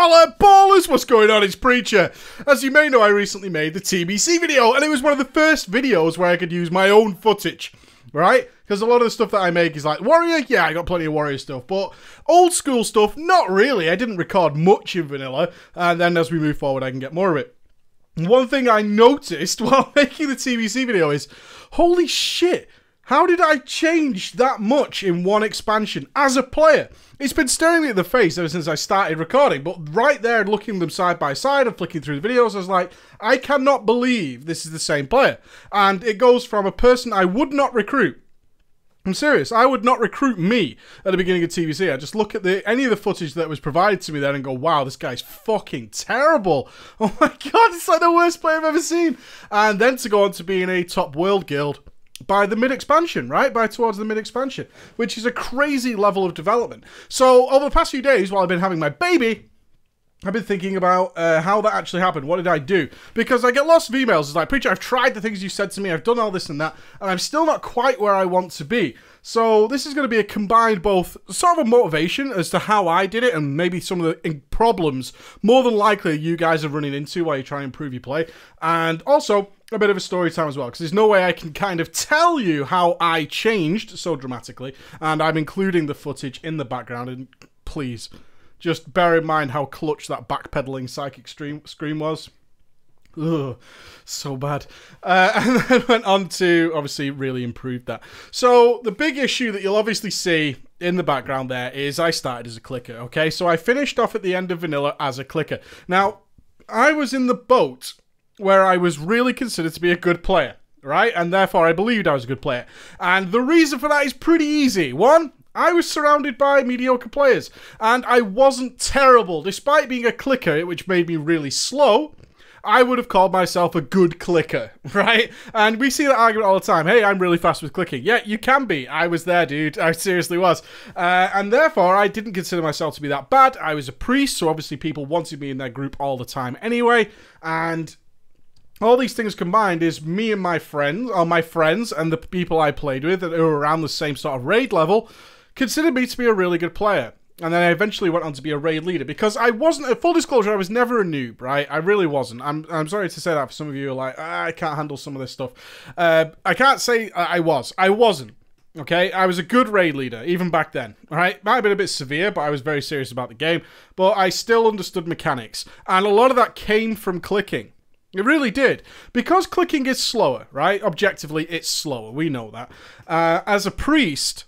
Ballers, what's going on? It's Preacher. As you may know, I recently made the TBC video, and it was one of the first videos where I could use my own footage, right? Because a lot of the stuff that I make is like, Warrior, yeah, I got plenty of Warrior stuff, but old school stuff, not really. I didn't record much in vanilla, and then as we move forward, I can get more of it. One thing I noticed while making the TBC video is, holy shit, how did I change that much in one expansion as a player? It's been staring me at the face ever since I started recording, but right there, looking them side by side and flicking through the videos, I was like, I cannot believe this is the same player. And it goes from a person I would not recruit. I'm serious, I would not recruit me at the beginning of TBC. I just look at any of the footage that was provided to me there and go, wow, this guy's fucking terrible. Oh my god, it's like the worst player I've ever seen. And then to go on to being a top world guild by the mid-expansion, right? By towards the mid-expansion, which is a crazy level of development. So over the past few days, while I've been having my baby, I've been thinking about how that actually happened. What did I do? Because I get lots of emails. It's like, Preacher, I've tried the things you said to me. I've done all this and that, and I'm still not quite where I want to be. So this is going to be a combined both sort of a motivation as to how I did it and maybe some of the problems more than likely you guys are running into while you try and improve your play. And also a bit of a story time as well, because there's no way I can kind of tell you how I changed so dramatically. And I'm including the footage in the background, and please, just bear in mind how clutch that backpedaling psychic scream was. Ugh, so bad. And then went on to obviously really improve that. So the big issue that you'll obviously see in the background there is I started as a clicker, okay? So I finished off at the end of vanilla as a clicker. Now, I was in the boat where I was really considered to be a good player, right? And therefore I believed I was a good player. And the reason for that is pretty easy. One, I was surrounded by mediocre players, and I wasn't terrible. Despite being a clicker, which made me really slow, I would have called myself a good clicker, right? And we see that argument all the time. Hey, I'm really fast with clicking. Yeah, you can be. I was there, dude. I seriously was. And therefore, I didn't consider myself to be that bad. I was a priest, so obviously people wanted me in their group all the time anyway. And all these things combined is me and my friends, or my friends and the people I played with that were around the same sort of raid level, considered me to be a really good player. And then I eventually went on to be a raid leader, because I wasn't, full disclosure, I was never a noob, right? I really wasn't. I'm sorry to say that for some of you who are like, I can't handle some of this stuff. I can't say I was. I wasn't. Okay, I was a good raid leader, even back then, alright? Might have been a bit severe, but I was very serious about the game. But I still understood mechanics. And a lot of that came from clicking. It really did. Because clicking is slower, right? Objectively, it's slower. We know that. As a priest,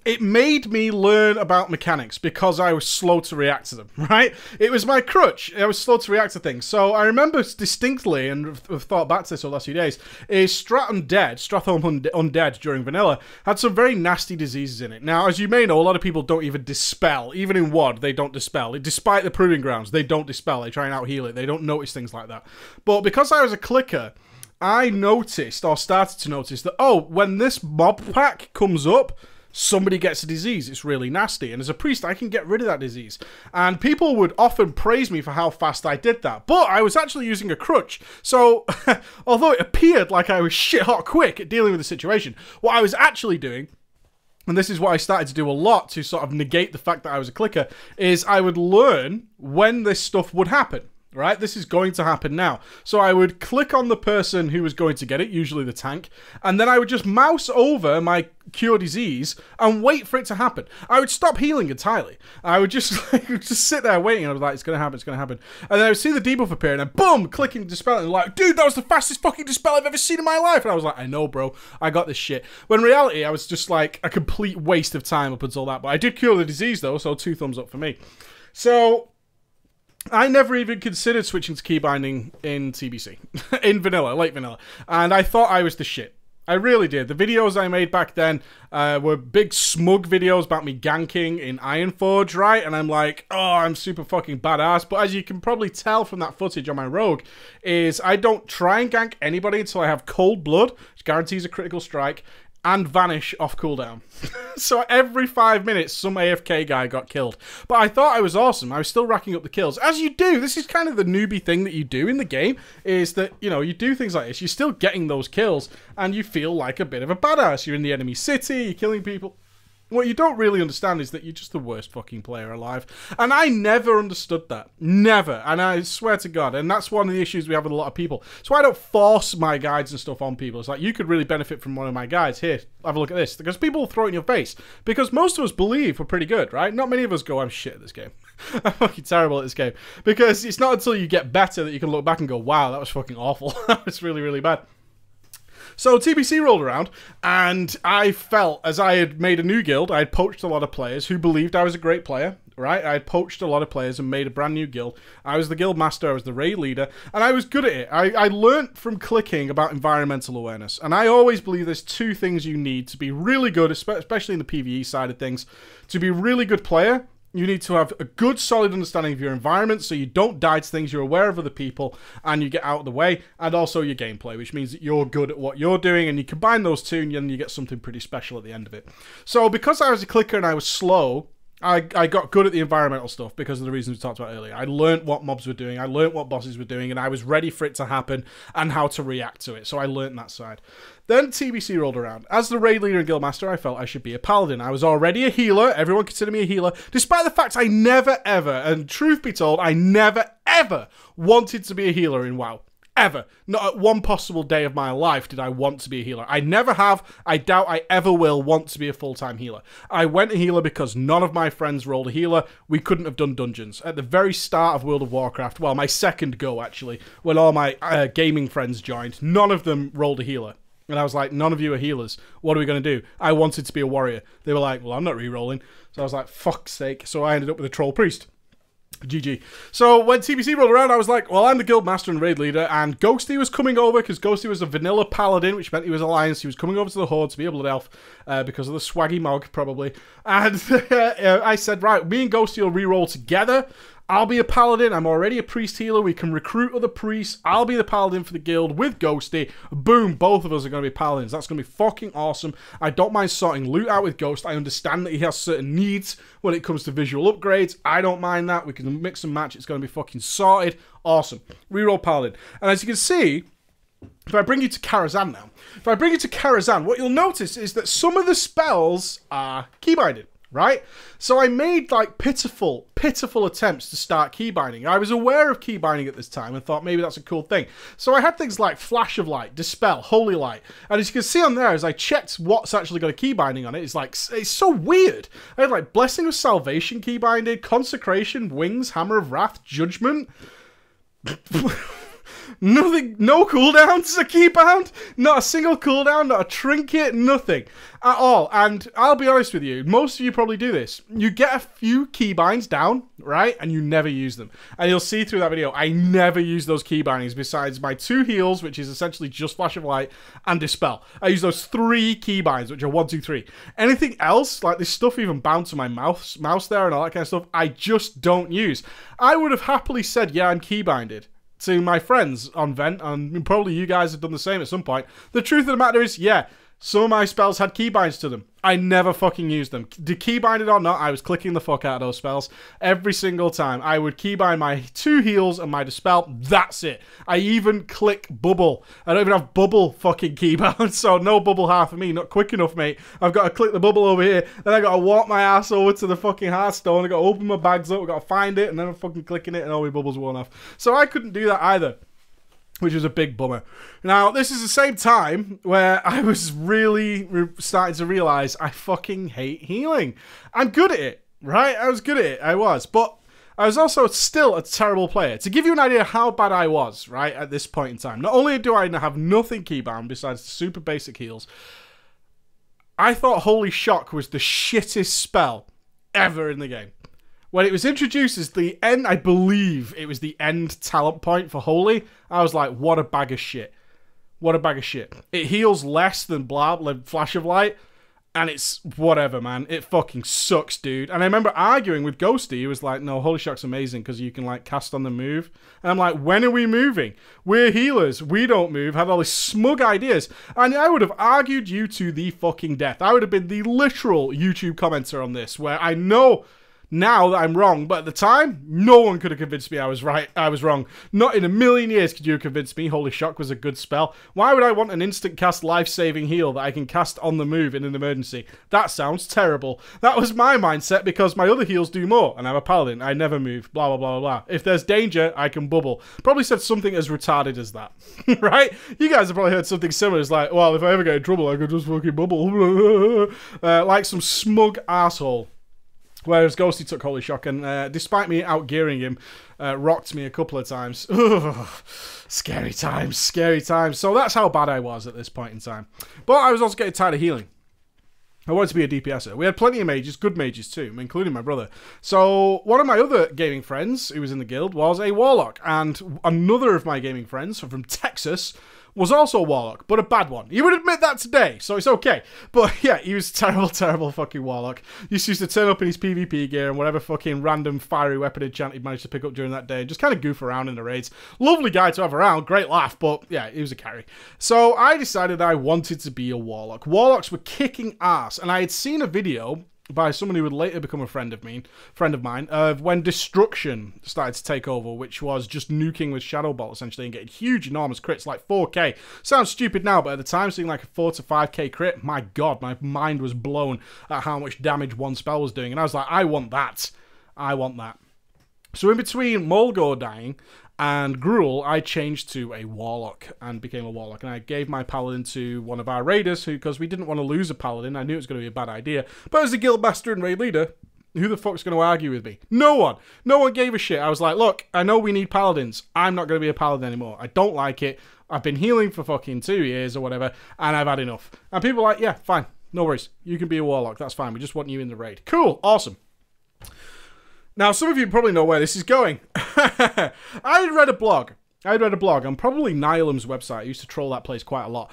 it made me learn about mechanics because I was slow to react to them, right? It was my crutch. I was slow to react to things. So I remember distinctly, and I've thought back to this over the last few days, is Stratholme Undead during vanilla had some very nasty diseases in it. Now, as you may know, a lot of people don't even dispel. Even in WoD, they don't dispel. Despite the proving grounds, they don't dispel. They try and out-heal it. They don't notice things like that. But because I was a clicker, I noticed, or started to notice, that, oh, when this mob pack comes up, somebody gets a disease. It's really nasty. And as a priest, I can get rid of that disease. And people would often praise me for how fast I did that. But I was actually using a crutch. So, although it appeared like I was shit hot quick at dealing with the situation, what I was actually doing, and this is what I started to do a lot to sort of negate the fact that I was a clicker, is I would learn when this stuff would happen. Right, this is going to happen now. So I would click on the person who was going to get it, usually the tank, and then I would just mouse over my cure disease and wait for it to happen. I would stop healing entirely. I would just sit there waiting. I was like, it's going to happen, it's going to happen. And then I would see the debuff appear, and then boom, clicking dispel, and like, dude, that was the fastest fucking dispel I've ever seen in my life. And I was like, I know, bro, I got this shit. When in reality, I was just like a complete waste of time up until that. But I did cure the disease though, so 2 thumbs up for me. So I never even considered switching to key binding in TBC, in vanilla, late vanilla, and I thought I was the shit. I really did. The videos I made back then were big smug videos about me ganking in Ironforge, right? And I'm like, oh, I'm super fucking badass. But as you can probably tell from that footage on my rogue, is I don't try and gank anybody until I have cold blood, which guarantees a critical strike, and vanish off cooldown. So every 5 minutes, some AFK guy got killed. But I thought I was awesome. I was still racking up the kills. As you do. This is kind of the newbie thing that you do in the game, is that, you know, you do things like this. You're still getting those kills, and you feel like a bit of a badass. You're in the enemy city, you're killing people. what you don't really understand is that you're just the worst fucking player alive. And I never understood that. Never. And I swear to God. And that's one of the issues we have with a lot of people. So I don't force my guides and stuff on people. It's like, you could really benefit from one of my guides. Here, have a look at this. Because people will throw it in your face. Because most of us believe we're pretty good, right? Not many of us go, I'm shit at this game. I'm fucking terrible at this game. Because it's not until you get better that you can look back and go, wow, that was fucking awful. That was really, really bad. So TBC rolled around, and I felt, as I had made a new guild, I had poached a lot of players who believed I was a great player, right? I had poached a lot of players and made a brand new guild. I was the guild master, I was the raid leader, and I was good at it. I learnt from clicking about environmental awareness, and I always believe there's two things you need to be really good, especially in the PvE side of things. To be a really good player, you need to have a good, solid understanding of your environment so you don't die to things, you're aware of other people, and you get out of the way, and also your gameplay, which means that you're good at what you're doing, and you combine those two, and then you get something pretty special at the end of it. So because I was a clicker and I was slow, I got good at the environmental stuff because of the reasons we talked about earlier. I learned what mobs were doing, I learned what bosses were doing, and I was ready for it to happen and how to react to it. So I learned that side. Then TBC rolled around. As the raid leader and guildmaster, I felt I should be a paladin. I was already a healer. Everyone considered me a healer, despite the fact I never ever, and truth be told, I never ever wanted to be a healer in WoW. Ever. Not at one possible day of my life did I want to be a healer. I never have. I doubt I ever will want to be a full-time healer. I went a healer because none of my friends rolled a healer. We couldn't have done dungeons. At the very start of World of Warcraft, well, my second go, actually, when all my gaming friends joined, none of them rolled a healer. And I was like, none of you are healers. What are we going to do? I wanted to be a warrior. They were like, well, I'm not re-rolling. So I was like, fuck's sake. So I ended up with a troll priest. GG. So when TBC rolled around, I was like, well, I'm the guild master and raid leader, and Ghosty was coming over because Ghosty was a vanilla paladin, which meant he was Alliance. He was coming over to the Horde to be a blood elf because of the swaggy mog, probably. And I said, right, me and Ghosty will re-roll together. I'll be a paladin. I'm already a priest healer. We can recruit other priests. I'll be the paladin for the guild with Ghosty. Boom, both of us are going to be paladins. That's going to be fucking awesome. I don't mind sorting loot out with Ghost. I understand that he has certain needs when it comes to visual upgrades. I don't mind that. We can mix and match. It's going to be fucking sorted. Awesome. Reroll paladin. And as you can see, if I bring you to Karazhan now, what you'll notice is that some of the spells are keybinded. Right? So I made like pitiful attempts to start keybinding. I was aware of keybinding at this time and thought maybe that's a cool thing. So I had things like Flash of Light, Dispel, Holy Light. And as you can see on there, as I checked what's actually got a keybinding on it, it's like, it's so weird. I had like Blessing of Salvation keybinded, Consecration, Wings, Hammer of Wrath, Judgment. Nothing, no cooldowns are keybound, not a single cooldown, not a trinket, nothing at all. And I'll be honest with you, most of you probably do this. You get a few keybinds down, right, and you never use them. And you'll see through that video, I never use those keybindings besides my 2 heals, which is essentially just Flash of Light and Dispel. I use those 3 keybinds, which are 1, 2, 3. Anything else, like this stuff even bound to my mouse there and all that kind of stuff, I just don't use. I would have happily said, yeah, I'm keybinded to my friends on Vent, and probably you guys have done the same at some point. The truth of the matter is, yeah, some of my spells had keybinds to them. I never fucking used them. Did keybinded or not, I was clicking the fuck out of those spells every single time. I would keybind my 2 heals and my Dispel. That's it. I even click Bubble. I don't even have Bubble fucking keybound, so no Bubble half of me. Not quick enough, mate. I've got to click the Bubble over here, then I got to walk my ass over to the fucking Hearthstone. I got to open my bags up, I got to find it, and then I'm fucking clicking it, and all my bubbles worn off. So I couldn't do that either, which was a big bummer. Now, this is the same time where I was really starting to realize I fucking hate healing. I'm good at it, right? I was good at it, I was. But I was also still a terrible player. To give you an idea how bad I was, right, at this point in time, not only do I have nothing keybound besides the super basic heals, I thought Holy Shock was the shittest spell ever in the game. When it was introduced as the end, I believe it was the end talent point for Holy, I was like, what a bag of shit. What a bag of shit. It heals less than Flash of Light, and it's whatever, man. It fucking sucks, dude. And I remember arguing with Ghosty. He was like, no, Holy Shock's amazing because you can, like, cast on the move. And I'm like, when are we moving? We're healers. We don't move. Had all these smug ideas. And I would have argued you to the fucking death. I would have been the literal YouTube commenter on this, where I know now that I'm wrong, but at the time, no one could have convinced me I was right. I was wrong. Not in a million years could you have convinced me Holy Shock was a good spell. Why would I want an instant cast life-saving heal that I can cast on the move in an emergency? That sounds terrible. That was my mindset because my other heals do more, and I'm a paladin. I never move, blah, blah, blah, blah. If there's danger, I can bubble. Probably said something as retarded as that, right? You guys have probably heard something similar. It's like, well, if I ever get in trouble, I could just fucking bubble. Like some smug asshole. Whereas Ghosty took Holy Shock and, despite me outgearing him, rocked me a couple of times. Ugh, scary times, scary times. So that's how bad I was at this point in time. But I was also getting tired of healing. I wanted to be a DPSer. We had plenty of mages, good mages too, including my brother. So one of my other gaming friends who was in the guild was a warlock. And another of my gaming friends from Texas was also a warlock, but a bad one. He would admit that today, so it's okay. But yeah, he was a terrible, terrible fucking warlock. He used to turn up in his PvP gear and whatever fucking random fiery weapon enchant he'd managed to pick up during that day and just kind of goof around in the raids. Lovely guy to have around, great laugh, but yeah, he was a carry. So I decided I wanted to be a warlock. Warlocks were kicking ass, and I had seen a video by someone who would later become a friend of mine, of when Destruction started to take over, which was just nuking with Shadow Bolt, essentially, and getting huge, enormous crits, like 4k. Sounds stupid now, but at the time, seeing like a 4 to 5k crit, my god, my mind was blown at how much damage one spell was doing, and I was like, I want that. I want that. So in between Mulgore dying and Gruul, I changed to a Warlock and became a Warlock. And I gave my Paladin to one of our Raiders, because we didn't want to lose a Paladin. I knew it was going to be a bad idea. But as a Guild Master and Raid Leader, who the fuck's going to argue with me? No one. No one gave a shit. I was like, look, I know we need Paladins. I'm not going to be a Paladin anymore. I don't like it. I've been healing for fucking 2 years or whatever, and I've had enough. And people are like, yeah, fine. No worries. You can be a Warlock. That's fine. We just want you in the raid. Cool. Awesome. Now, some of you probably know where this is going. I had read a blog on probably Nihilum's website. I used to troll that place quite a lot,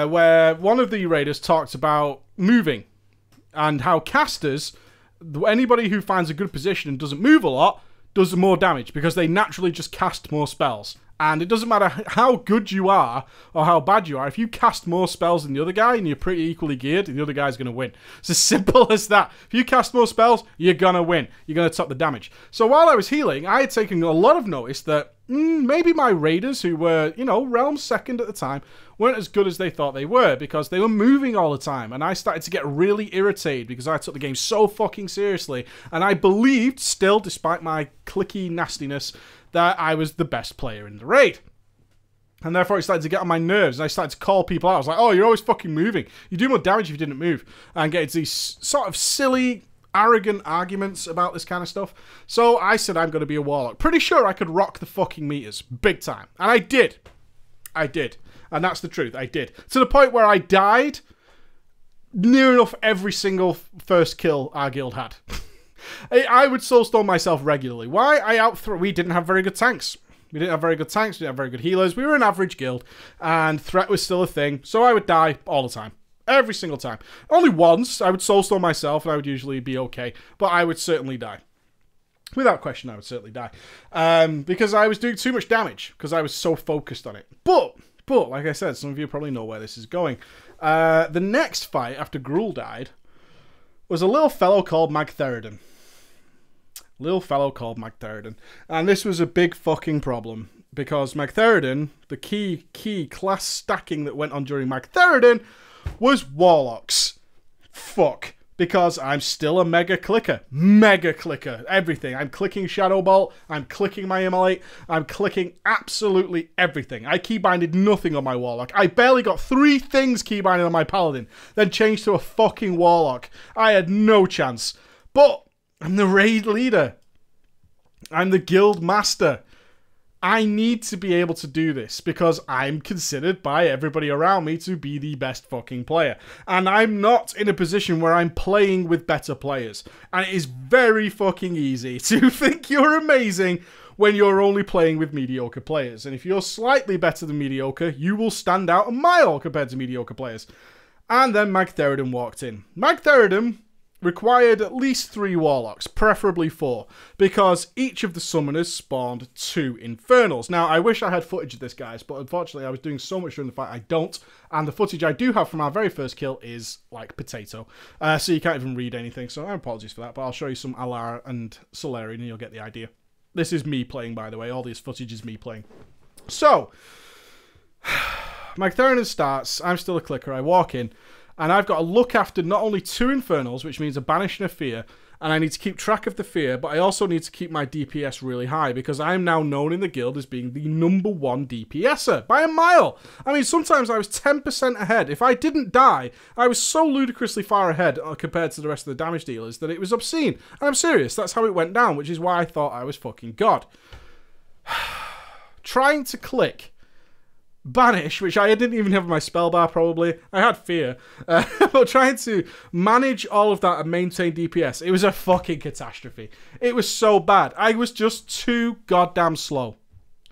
where one of the raiders talked about moving and how casters, anybody who finds a good position and doesn't move a lot, does more damage because they naturally just cast more spells. And it doesn't matter how good you are or how bad you are. If you cast more spells than the other guy and you're pretty equally geared, the other guy's going to win. It's as simple as that. If you cast more spells, you're going to win. You're going to top the damage. So while I was healing, I had taken a lot of notice that maybe my raiders, who were, you know, realm second at the time, weren't as good as they thought they were because they were moving all the time. And I started to get really irritated because I took the game so fucking seriously. And I believed still, despite my clicky nastiness, that I was the best player in the raid. And therefore it started to get on my nerves. And I started to call people out. I was like, oh, you're always fucking moving. You do more damage if you didn't move. And get into these sort of silly, arrogant arguments about this kind of stuff. So I said I'm going to be a warlock. Pretty sure I could rock the fucking meters. Big time. And I did. I did. And that's the truth. I did. To the point where I died near enough every single first kill our guild had. I would soulstone myself regularly. Why? We didn't have very good tanks. We didn't have very good tanks. We didn't have very good healers. We were an average guild. And threat was still a thing. So I would die all the time. Every single time. Only once I would soulstone myself and I would usually be okay. But I would certainly die. Without question, I would certainly die. Because I was doing too much damage. Because I was so focused on it. But, like I said, some of you probably know where this is going. The next fight after Gruul died was a little fellow called Magtheridon. And this was a big fucking problem. Because Magtheridon, the key class stacking that went on during Magtheridon was Warlocks. Fuck. Because I'm still a mega clicker. Mega clicker. Everything. I'm clicking Shadow Bolt. I'm clicking my Immolate. I'm clicking absolutely everything. I keybinded nothing on my Warlock. I barely got 3 things keybinded on my Paladin. Then changed to a fucking Warlock. I had no chance. But I'm the raid leader. I'm the guild master. I need to be able to do this because I'm considered by everybody around me to be the best fucking player. And I'm not in a position where I'm playing with better players. And it is very fucking easy to think you're amazing when you're only playing with mediocre players. And if you're slightly better than mediocre, you will stand out a mile compared to mediocre players. And then Magtheridon walked in. Magtheridon required at least 3 warlocks, preferably 4, because each of the summoners spawned 2 infernals. Now, I wish I had footage of this, guys, but unfortunately I was doing so much during the fight I don't, and the footage I do have from our very first kill is like potato, so you can't even read anything, so apologies for that, but I'll show you some Alara and Solarian and you'll get the idea. This is me playing, by the way, all this footage is me playing. So, my Theron starts, I'm still a clicker, I walk in, and I've got to look after not only 2 Infernals, which means a Banish and a Fear, and I need to keep track of the Fear, but I also need to keep my DPS really high, because I am now known in the guild as being the #1 DPSer, by a mile! I mean, sometimes I was 10% ahead. If I didn't die, I was so ludicrously far ahead compared to the rest of the damage dealers that it was obscene. And I'm serious, that's how it went down, which is why I thought I was fucking God. Trying to click Banish, which I didn't even have in my spell bar probably. I had Fear. But trying to manage all of that and maintain DPS, it was a fucking catastrophe. It was so bad. I was just too goddamn slow.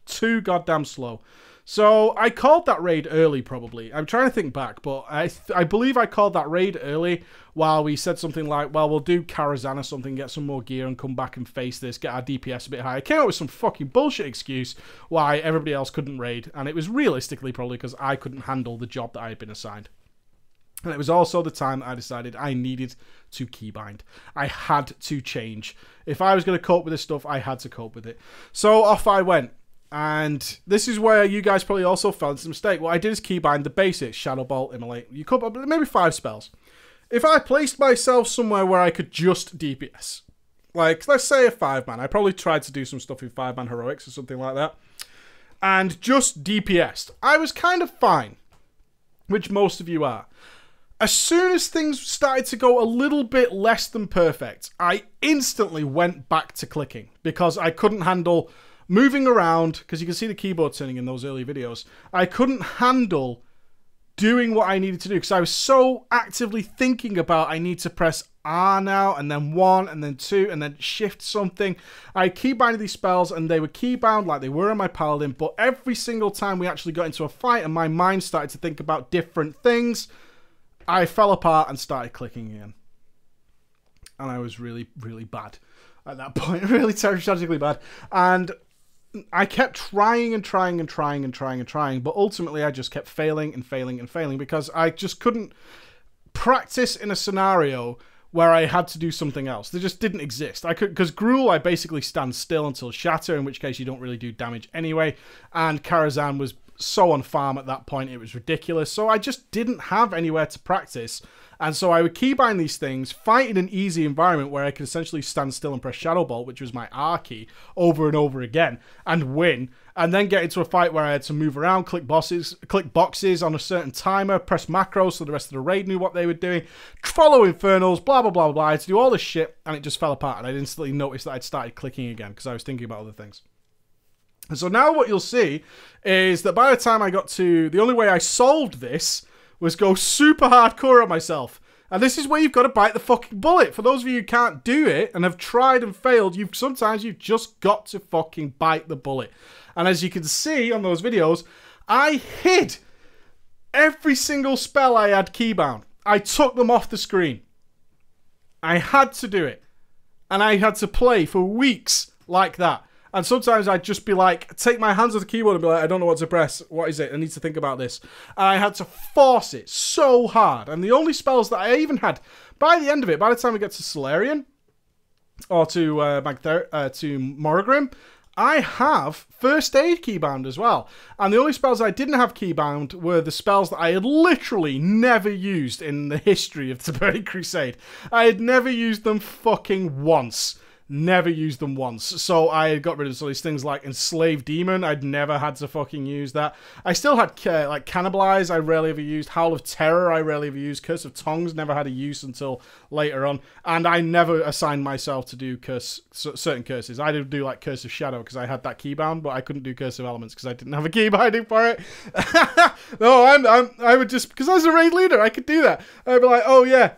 Too goddamn slow. So I called that raid early probably. I'm trying to think back, but I believe I called that raid early while we said something like, well, we'll do Karazhan or something, get some more gear and come back and face this, get our DPS a bit higher. I came up with some fucking bullshit excuse why everybody else couldn't raid, and it was realistically probably because I couldn't handle the job that I had been assigned. And it was also the time that I decided I needed to keybind. I had to change. If I was going to cope with this stuff, I had to cope with it. So off I went. And this is where you guys probably also fell into the mistake. What I did is keybind the basics, Shadow Bolt, Immolate. You could maybe 5 spells. If I placed myself somewhere where I could just DPS, like let's say a 5-man, I probably tried to do some stuff in 5-man heroics or something like that, and just DPS'd, I was kind of fine, which most of you are. As soon as things started to go a little bit less than perfect, I instantly went back to clicking because I couldn't handle moving around, because you can see the keyboard turning in those early videos. I couldn't handle doing what I needed to do because I was so actively thinking about I need to press R now, and then 1, and then 2, and then shift something. I keybinded these spells, and they were keybound like they were in my Paladin, but every single time we actually got into a fight and my mind started to think about different things, I fell apart and started clicking again. And I was really, really bad at that point. Really tragically bad. And I kept trying and trying and trying and trying and trying, but ultimately I just kept failing and failing and failing because I just couldn't practice in a scenario where I had to do something else. They just didn't exist. I could, because Gruul, I basically stand still until Shatter, in which case you don't really do damage anyway, and Karazhan was so on farm at that point, it was ridiculous. So I just didn't have anywhere to practice. And so I would keybind these things, fight in an easy environment where I could essentially stand still and press Shadow Bolt, which was my R key, over and over again, and win. And then get into a fight where I had to move around, click boxes on a certain timer, press macros so the rest of the raid knew what they were doing, follow Infernals, blah, blah, blah, blah. I had to do all this shit, and it just fell apart. And I instantly noticed that I'd started clicking again because I was thinking about other things. And so now what you'll see is that by the time I got to... The only way I solved this was go super hardcore on myself. And this is where you've got to bite the fucking bullet. For those of you who can't do it and have tried and failed, sometimes you've just got to fucking bite the bullet. And as you can see on those videos, I hid every single spell I had keybound. I took them off the screen. I had to do it. And I had to play for weeks like that. And sometimes I'd just be like, take my hands off the keyboard and be like, I don't know what to press. What is it? I need to think about this. And I had to force it so hard. And the only spells that I even had, by the end of it, by the time we get to Solarian, or to Morrigan, I have First Aid keybound as well. And the only spells I didn't have keybound were the spells that I had literally never used in the history of the Burning Crusade. I had never used them fucking once. Never used them once. So I got rid of some of these things like Enslaved Demon. I'd never had to fucking use that. I still had like Cannibalize. I rarely ever used. Howl of Terror. I rarely ever used. Curse of Tongues. Never had a use until later on. And I never assigned myself to do certain curses. I did do like Curse of Shadow because I had that keybound, but I couldn't do Curse of Elements because I didn't have a key binding for it. No, I would just, because I was a raid leader, I could do that. I'd be like, oh yeah,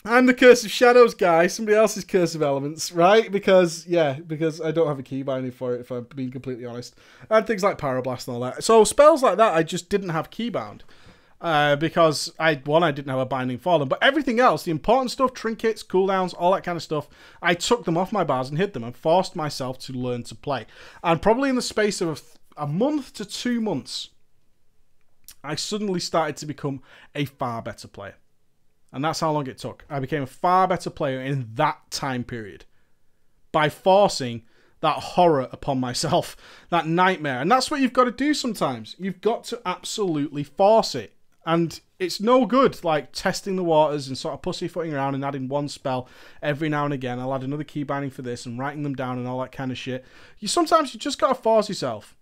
I'm the Curse of Shadows guy. Somebody else's Curse of Elements, right? Because I don't have a key binding for it, if I'm being completely honest. And things like Pyroblast and all that. So spells like that, I just didn't have keybound. because I didn't have a binding for them, but everything else, the important stuff, trinkets, cooldowns, all that kind of stuff, I took them off my bars and hid them and forced myself to learn to play. And probably in the space of a month to 2 months, I suddenly started to become a far better player. And that's how long it took. I became a far better player in that time period by forcing that horror upon myself, that nightmare. And that's what you've got to do sometimes. You've got to absolutely force it. And it's no good, like, testing the waters and sort of pussyfooting around and adding one spell every now and again. I'll add another key binding for this and writing them down and all that kind of shit. Sometimes you just got to force yourself.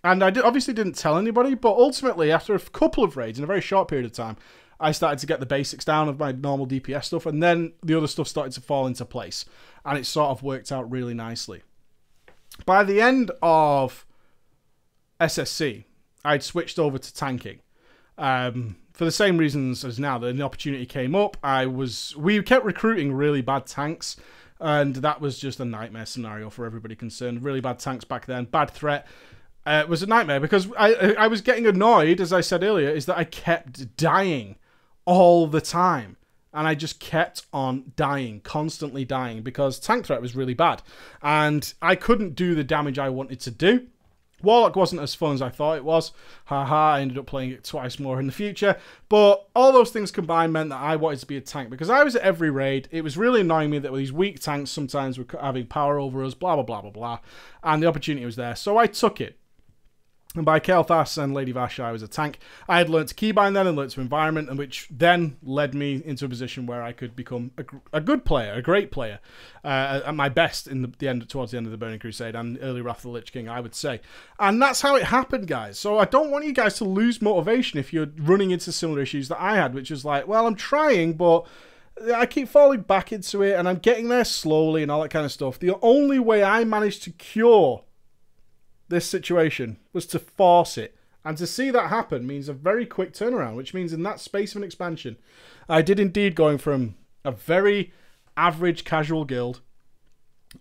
And I obviously didn't tell anybody, but ultimately, after a couple of raids in a very short period of time, I started to get the basics down of my normal DPS stuff, and then the other stuff started to fall into place. And it sort of worked out really nicely. By the end of SSC, I'd switched over to tanking. For the same reasons as now, the opportunity came up. We kept recruiting really bad tanks, and that was just a nightmare scenario for everybody concerned. Really bad tanks back then, bad threat. It was a nightmare because I was getting annoyed, as I said earlier, is that I kept dying all the time. And I just kept on dying, constantly dying, because tank threat was really bad. And I couldn't do the damage I wanted to do. Warlock wasn't as fun as I thought it was. Haha, I ended up playing it twice more in the future. But all those things combined meant that I wanted to be a tank, because I was at every raid. It was really annoying me that these weak tanks sometimes were having power over us, blah, blah, blah, blah, blah. And the opportunity was there, so I took it. And by Kael'thas and Lady Vashj, I was a tank. I had learnt to keybind then and learnt to environment, and which then led me into a position where I could become a good player, a great player, at my best in towards the end of the Burning Crusade and early Wrath of the Lich King, I would say. And that's how it happened, guys. So I don't want you guys to lose motivation if you're running into similar issues that I had, which is like, well, I'm trying, but I keep falling back into it, and I'm getting there slowly and all that kind of stuff. The only way I managed to cure this situation was to force it, and to see that happen means a very quick turnaround, which means in that space of an expansion I did indeed going from a very average casual guild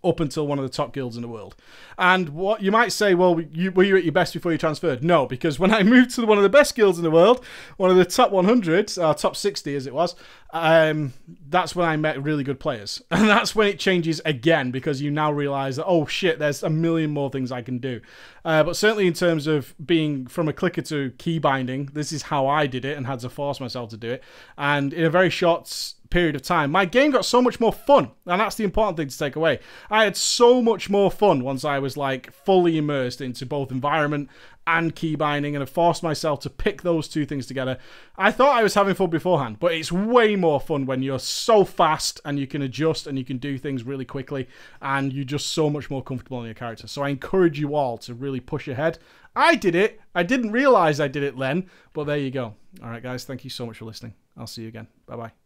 up until one of the top guilds in the world. And what you might say, well, were you at your best before you transferred? No, because when I moved to one of the best guilds in the world, one of the top 100, top 60 as it was, that's when I met really good players. And that's when it changes again, because you now realize that, oh shit, there's a million more things I can do. But certainly in terms of being from a clicker to key binding, this is how I did it and had to force myself to do it. And in a very short period of time, my game got so much more fun, and that's the important thing to take away. I had so much more fun once I was like fully immersed into both environment and key binding, and I forced myself to pick those two things together. I thought I was having fun beforehand, but it's way more fun when you're so fast and you can adjust and you can do things really quickly, and you're just so much more comfortable in your character. So I encourage you all to really push ahead. I did it. I didn't realize I did it then, but there you go. All right, guys, thank you so much for listening. I'll see you again. Bye-bye.